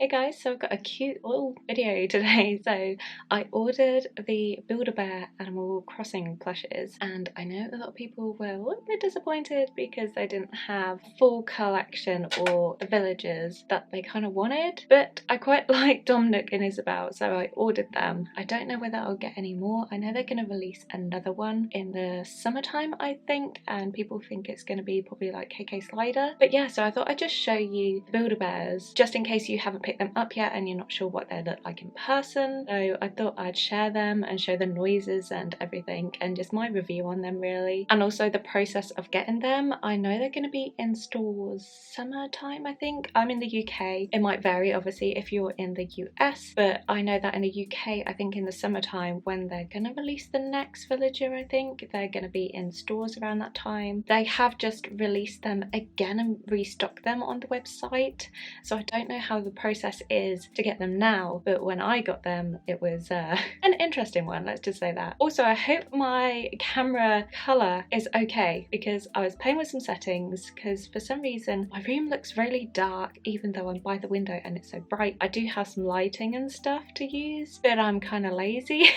guys, so I've got a cute little video today. So I ordered the Build-A-Bear Animal Crossing plushes, and I know a lot of people were a little bit disappointed because they didn't have full collection or the villagers that they kind of wanted, but I quite like Tom Nook and Isabelle, so I ordered them. I don't know whether I'll get any more. I know they're going to release another one in the summertime, I think, and people think it's going to be probably like KK Slider. But yeah, so I thought I'd just show you the Build-A-Bears just in case you haven't picked them up yet and you're not sure what they look like in person. So I thought I'd share them and show the noises and everything and just my review on them really, and also the process of getting them. I know they're going to be in stores summertime, I think. I'm in the UK. It might vary obviously if you're in the US, but I know that in the UK, I think in the summertime when they're going to release the next villager, I think they're going to be in stores around that time. They have just released them again and restocked them on the website, so I don't know how the process is to get them now, but when I got them it was an interesting one, let's just say that. Also, I hope my camera colour is okay because I was playing with some settings because for some reason my room looks really dark even though I'm by the window and it's so bright. I do have some lighting and stuff to use, but I'm kind of lazy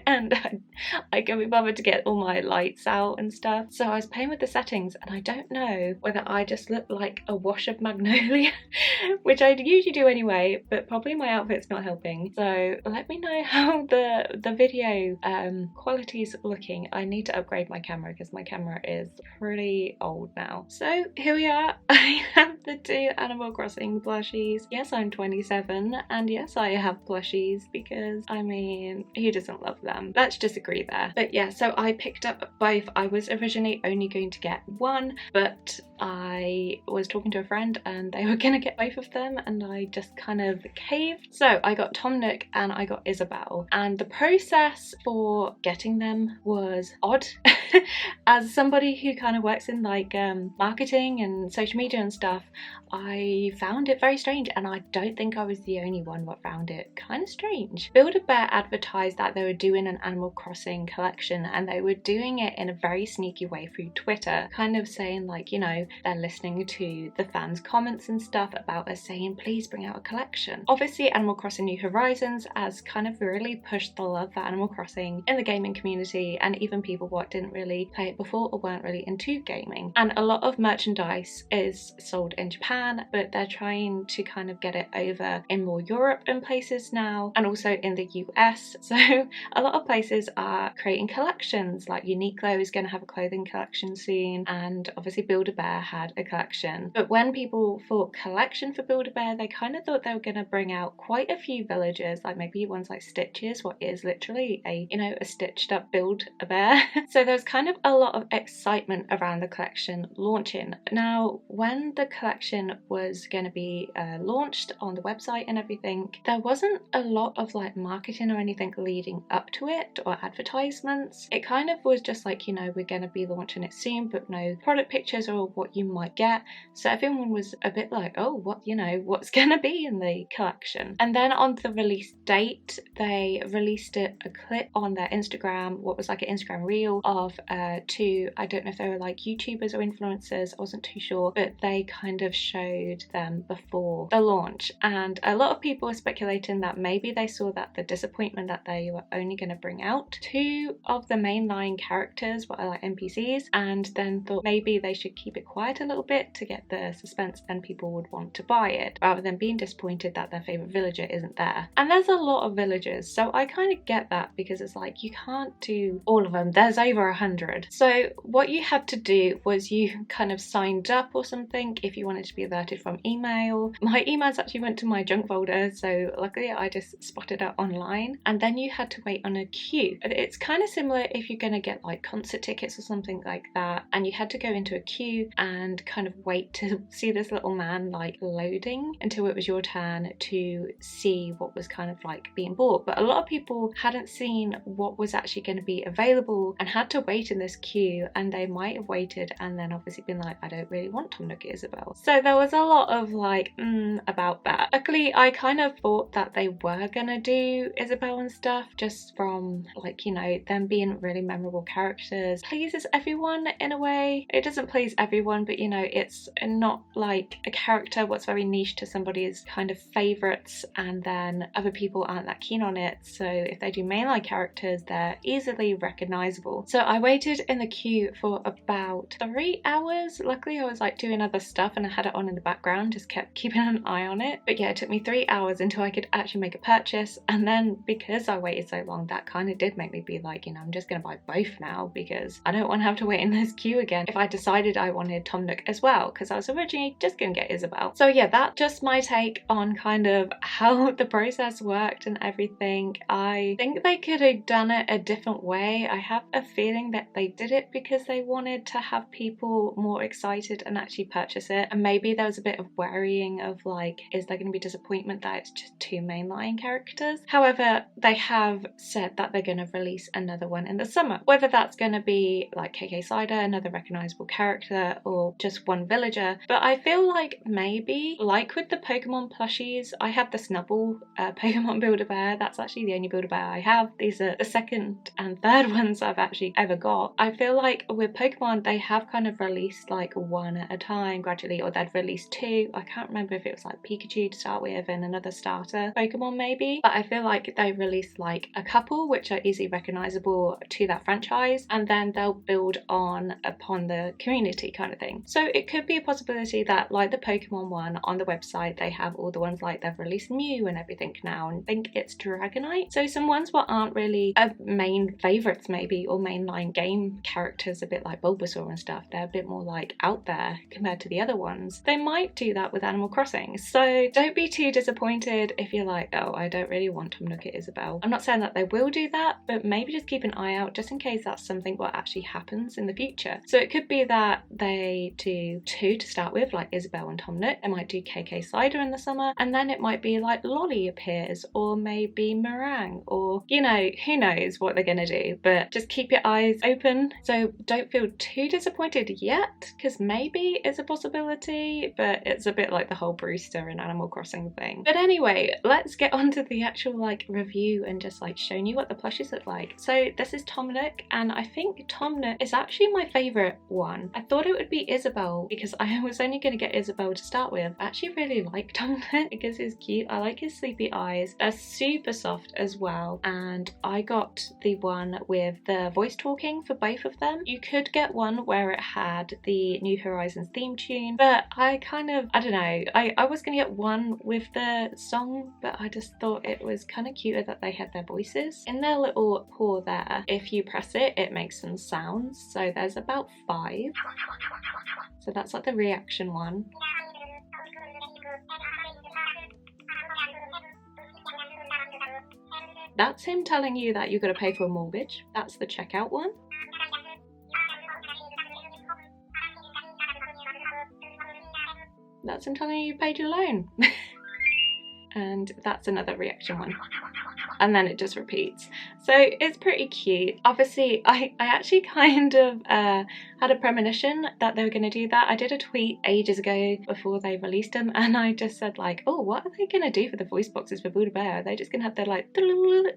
and I can't be bothered to get all my lights out and stuff, so I was playing with the settings and I don't know whether I just look like a wash of magnolia which I usually do anyway, but probably my outfit's not helping. So let me know how the video quality is looking. I need to upgrade my camera because my camera is pretty old now. So here we are. I have the two Animal Crossing plushies. Yes, I'm 27 and yes, I have plushies because I mean, who doesn't love them? Let's just agree there. But yeah, so I picked up both. I was originally only going to get one, but I was talking to a friend and they were gonna get both of them and I just kind of caved. So I got Tom Nook and I got Isabelle, and the process for getting them was odd. As somebody who kind of works in like marketing and social media and stuff, I found it very strange, and I don't think I was the only one that found it kind of strange. Build-A-Bear advertised that they were doing an Animal Crossing collection, and they were doing it in a very sneaky way through Twitter, kind of saying like, you know, they're listening to the fans' comments and stuff about us saying please bring out a collection. Obviously Animal Crossing New Horizons has kind of really pushed the love for Animal Crossing in the gaming community, and even people what didn't really play it before or weren't really into gaming. And a lot of merchandise is sold in Japan, but they're trying to kind of get it over in more Europe and places now, and also in the US. So a lot of places are creating collections, like Uniqlo is going to have a clothing collection soon, and obviously Build-A-Bear had a collection. But when people thought collection for Build-A-Bear, they kind of thought they were going to bring out quite a few villagers, like maybe ones like Stitches, what is literally a, you know, a stitched up Build-A-Bear. So there's kind of a lot of excitement around the collection launching. Now, when the collection was going to be launched on the website and everything, there wasn't a lot of like marketing or anything leading up to it or advertisements. It kind of was just like, you know, we're going to be launching it soon, but no product pictures or what you might get. So everyone was a bit like, oh, what, you know, what's going to be in the collection? And then on the release date, they released a clip on their Instagram, what was like an Instagram reel of two, I don't know if they were like YouTubers or influencers, I wasn't too sure, but they kind of showed them before the launch, and a lot of people are speculating that maybe they saw that the disappointment that they were only going to bring out two of the mainline characters, what are like NPCs, and then thought maybe they should keep it quiet a little bit to get the suspense and people would want to buy it, rather than being disappointed that their favorite villager isn't there. And there's a lot of villagers, so I kind of get that because it's like you can't do all of them. There's over 100. So what you had to do was you kind of signed up or something if you wanted to be alerted from email. My emails actually went to my junk folder, so luckily I just spotted it online, and then you had to wait on a queue. It's kind of similar if you're going to get like concert tickets or something like that, and you had to go into a queue and kind of wait to see this little man like loading until it was your turn to see what was kind of like being bought. But a lot of people hadn't seen what was actually going to be available and had to wait in this queue, and they might have waited and then obviously been like, I don't really want Tom Nook and Isabelle. So there was a lot of like about that. Luckily I kind of thought that they were gonna do Isabelle and stuff, just from like, you know, them being really memorable characters. Pleases everyone in a way. It doesn't please everyone, but you know, it's not like a character what's very niche to somebody's kind of favourites and then other people aren't that keen on it. So if they do mainline characters, they're easily recognisable. So I waited in the queue for about 3 hours. Luckily I was like doing other stuff and I had it on in the background, just kept keeping an eye on it. But yeah, it took me 3 hours until I could actually make a purchase. And then because I waited so long, that kind of did make me be like, you know, I'm just gonna buy both now because I don't want to have to wait in this queue again if I decided I wanted Tom Nook as well, because I was originally just gonna get Isabelle. So yeah, that's just my take on kind of how the process worked and everything. I think they could have done it a different way. I have a feeling that they did it because they wanted to have people more excited and actually purchase it, and maybe there was a bit of worrying of like, is there going to be disappointment that it's just 2 mainline characters? However, they have said that they're going to release another one in the summer, whether that's going to be like KK Cider, another recognisable character, or just one villager. But I feel like maybe, like with the Pokemon plushies, I have the Snubbull Pokemon Build-A-Bear. That's actually the only Build-A-Bear I have. These are the second and third ones I've actually ever got. I feel like with Pokemon, they have kind of released like one at a time gradually, or they'd release 2. I can't remember if it was like Pikachu to start with and another starter Pokemon maybe, but I feel like they released like a couple which are easily recognisable to that franchise, and then they'll build on upon the community kind of thing. So it could be a possibility that like the Pokemon one on the website, they have all the ones like they've released Mew and everything now, and I think it's Dragonite. So some ones what aren't really main favourites maybe, or mainline game characters, a bit like Bulbasaur and stuff, they're a bit more like out there compared to the other ones. They might do that with Animal Crossing. So don't be too disappointed if you're like, oh, I don't really want Tom Nook and Isabelle. I'm not saying that they will do that, but maybe just keep an eye out just in case that's something what actually happens in the future. So it could be that they do 2 to start with, like Isabelle and Tom Nook. They might do KK Cider in the summer, and then it might be like Lolly appears, or maybe Meringue, or you know, who knows what they're gonna do. But just keep your eyes open. So don't feel too disappointed yet, because maybe it's a possibility, but it's a bit like the whole Brewster and Animal Crossing thing. But anyway, let's get on to the actual like review and just like showing you what the plushies look like. So this is Tom Nook, and I think Tom Nook is actually my favourite one. I thought it would be Isabelle because I was only going to get Isabelle to start with. I actually really like Tom Nook because he's cute. I like his sleepy eyes. They're super soft as well, and I got the one with the voice talking for both of them. You could get one where it had the New Horizons theme tune, but I kind of, I don't know, I was going to get one with the song, but I just thought it was kind of cuter that they had their voices. In their little paw there, if you press it, it makes some sounds. So there's about 5. So that's like the reaction one. That's him telling you that you've got to pay for a mortgage. That's the checkout one. That's him telling you you paid your loan. And that's another reaction one. And then it just repeats. So it's pretty cute. Obviously, I actually kind of had a premonition that they were going to do that. I did a tweet ages ago before they released them, and I just said like, oh, what are they going to do for the voice boxes for Build-A-Bear? Are they just going to have their like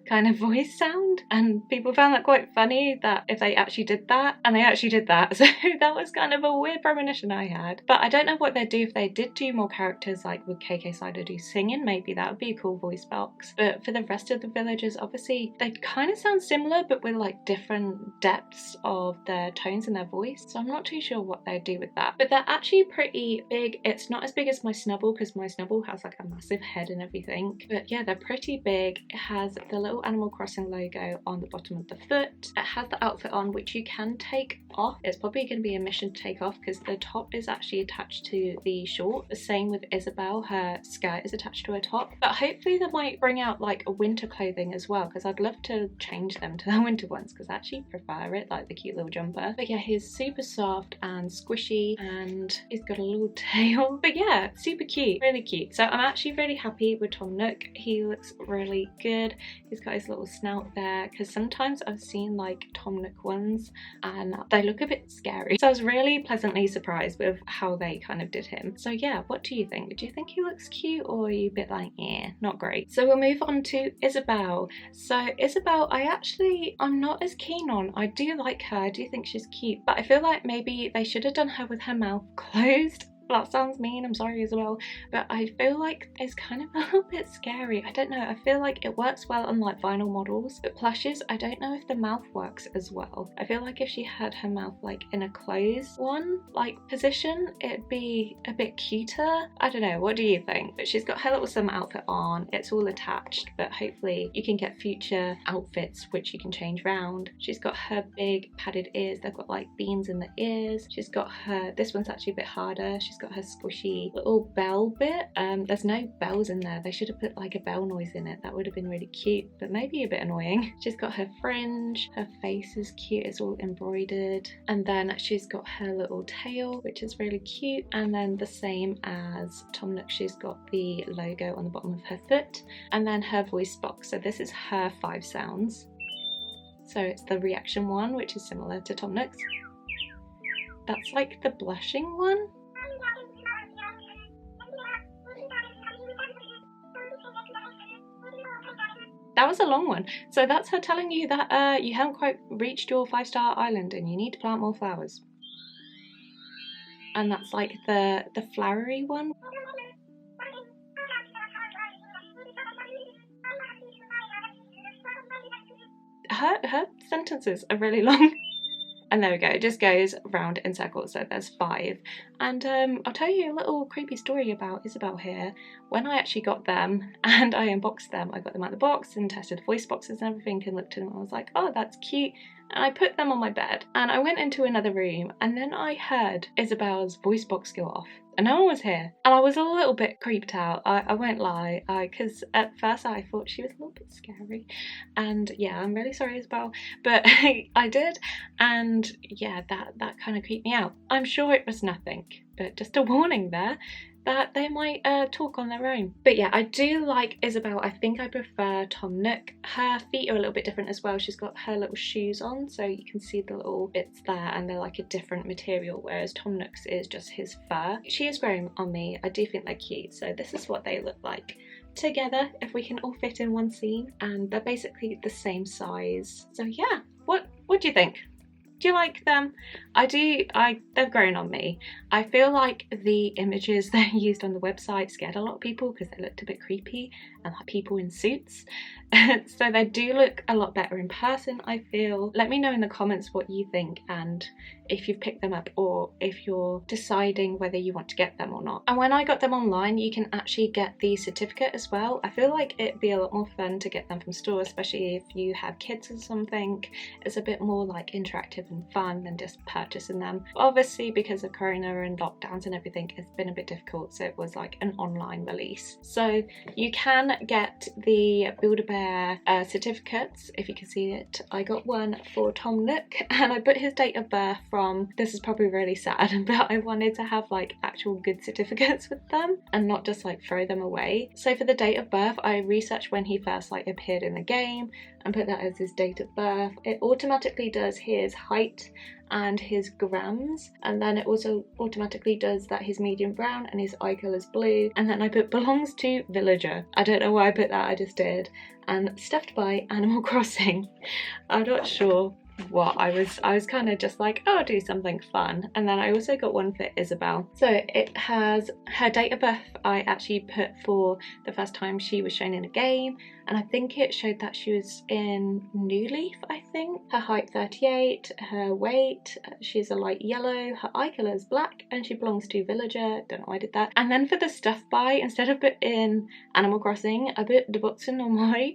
kind of voice sound? And people found that quite funny that if they actually did that, and they actually did that. So that was kind of a weird premonition I had. But I don't know what they'd do if they did do more characters, like with KK Cider do singing. Maybe that would be a cool voice box. But for the rest of the villagers, obviously they kind of sound similar, but with like different depths of their tones in their voice. So I'm not too sure what they'd do with that. But they're actually pretty big. It's not as big as my Snubbull, because my Snubbull has like a massive head and everything. But yeah, they're pretty big. It has the little Animal Crossing logo on the bottom of the foot. It has the outfit on, which you can take off. It's probably going to be a mission to take off because the top is actually attached to the short. The same with Isabelle, her skirt is attached to her top. But hopefully they might bring out like a winter clothing as well, because I'd love to change them to the winter ones because I actually prefer it, like the cute little jumper. But yeah, he's super soft and squishy and he's got a little tail. But yeah, super cute, really cute. So I'm actually really happy with Tom Nook. He looks really good. He's got his little snout there, because sometimes I've seen like Tom Nook ones and they look a bit scary. So I was really pleasantly surprised with how they kind of did him. So yeah, what do you think? Do you think he looks cute, or are you a bit like, yeah, not great? So we'll move on to Isabelle. So Isabelle, I'm not as keen on. I do like her, I do think she's cute, but I feel like maybe they should have done her with her mouth closed. That sounds mean, I'm sorry Isabelle, but I feel like it's kind of a little bit scary. I don't know, I feel like it works well on like vinyl models, but plushes, I don't know if the mouth works as well. I feel like if she had her mouth like in a closed one, like position, it'd be a bit cuter. I don't know, what do you think? But she's got her little summer outfit on, it's all attached, but hopefully you can get future outfits which you can change round. She's got her big padded ears, they've got like beans in the ears. She's got her, this one's actually a bit harder, she's got her squishy little bell bit. There's no bells in there. They should have put like a bell noise in it. That would have been really cute, but maybe a bit annoying. She's got her fringe. Her face is cute. It's all embroidered. And then she's got her little tail, which is really cute. And then the same as Tom Nook, she's got the logo on the bottom of her foot. And then her voice box. So this is her 5 sounds. So it's the reaction one, which is similar to Tom Nook's. That's like the blushing one. That was a long one. So that's her telling you that you haven't quite reached your 5-star island and you need to plant more flowers. And that's like the flowery one. Her sentences are really long. And there we go, it just goes round in circles, so there's 5. And I'll tell you a little creepy story about Isabelle here. When I actually got them and I unboxed them, I got them out of the box and tested the voice boxes and everything and looked at them and I was like, oh, that's cute. And I put them on my bed and I went into another room and then I heard Isabelle's voice box go off and no one was here. And I was a little bit creeped out, I won't lie, because at first I thought she was a little bit scary. And yeah, I'm really sorry Isabelle, but I did. And yeah, that kind of creeped me out. I'm sure it was nothing, but just a warning there that they might talk on their own. But yeah, I do like Isabelle. I think I prefer Tom Nook. Her feet are a little bit different as well. She's got her little shoes on, so you can see the little bits there and they're like a different material, whereas Tom Nook's is just his fur. She is growing on me. I do think they're cute, so this is what they look like together if we can all fit in one scene, and they're basically the same size. So yeah, what do you think? Do you like them? They've grown on me. I feel like the images they used on the website scared a lot of people because they looked a bit creepy and like people in suits. So they do look a lot better in person, I feel. Let me know in the comments what you think and if you've picked them up or if you're deciding whether you want to get them or not. And when I got them online, you can actually get the certificate as well. I feel like it'd be a lot more fun to get them from stores, especially if you have kids or something. It's a bit more like interactive and fun than just purchasing them. Obviously, because of Corona and lockdowns and everything, it's been a bit difficult, so it was like an online release. So you can get the Build-A-Bear certificates, if you can see it. I got one for Tom Nook and I put his date of birth from, this is probably really sad, but I wanted to have like actual good certificates with them and not just like throw them away. So for the date of birth, I researched when he first like appeared in the game and put that as his date of birth. It automatically does his height and his grams, and then it also automatically does that he's medium brown and his eye colour is blue, and then I put belongs to villager. I don't know why I put that, I just did. And stuffed by Animal Crossing. I'm not sure what I was kind of just like, oh, I'll do something fun. And then I also got one for Isabelle. So it has her date of birth. I actually put for the first time she was shown in a game, and I think it showed that she was in New Leaf, I think. Her height 38, her weight, she's a light yellow, her eye colour is black, and she belongs to villager. Don't know why I did that. And then for the stuff by, instead of putting Animal Crossing, I put Dobotsu no Moi,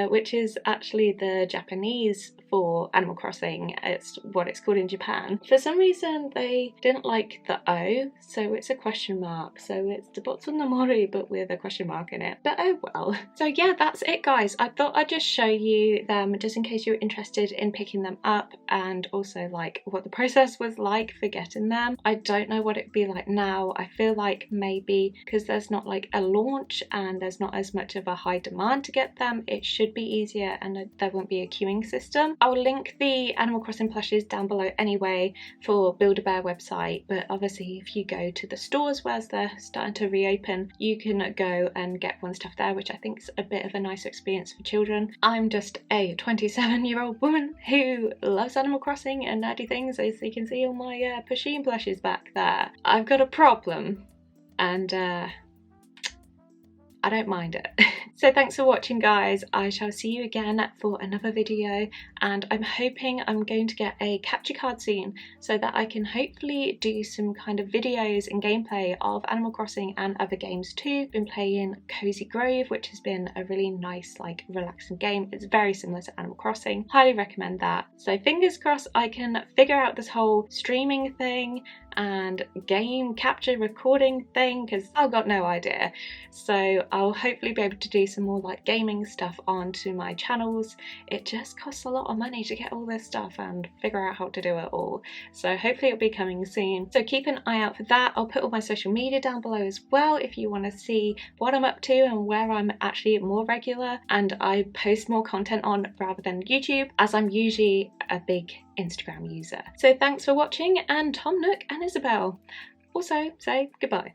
which is actually the Japanese for Animal Animal Crossing, it's what it's called in Japan. For some reason they didn't like the O, so it's a question mark, so it's the Botsun no Mori but with a question mark in it, but oh well. So yeah, that's it guys. I thought I'd just show you them just in case you're interested in picking them up, and also like what the process was like for getting them. I don't know what it'd be like now. I feel like maybe because there's not like a launch and there's not as much of a high demand to get them, it should be easier and there won't be a queuing system. I'll link the Animal Crossing plushes down below anyway for Build-A-Bear website, but obviously if you go to the stores where they're starting to reopen, you can go and get one stuff there, which I think is a bit of a nicer experience for children. I'm just a 27-year-old woman who loves Animal Crossing and nerdy things, as you can see all my Plushies plushes back there. I've got a problem and I don't mind it. So thanks for watching guys. I shall see you again for another video, and I'm hoping I'm going to get a capture card soon so that I can hopefully do some kind of videos and gameplay of Animal Crossing and other games too. Been playing Cozy Grove, which has been a really nice, like, relaxing game. It's very similar to Animal Crossing. Highly recommend that. So fingers crossed I can figure out this whole streaming thing and game capture recording thing, because I've got no idea. So I'll hopefully be able to do some more like gaming stuff onto my channels. It just costs a lot of money to get all this stuff and figure out how to do it all. So hopefully it'll be coming soon. So keep an eye out for that. I'll put all my social media down below as well if you want to see what I'm up to and where I'm actually more regular and I post more content on rather than YouTube, as I'm usually a big Instagram user. So thanks for watching, and Tom Nook and Isabelle also say goodbye.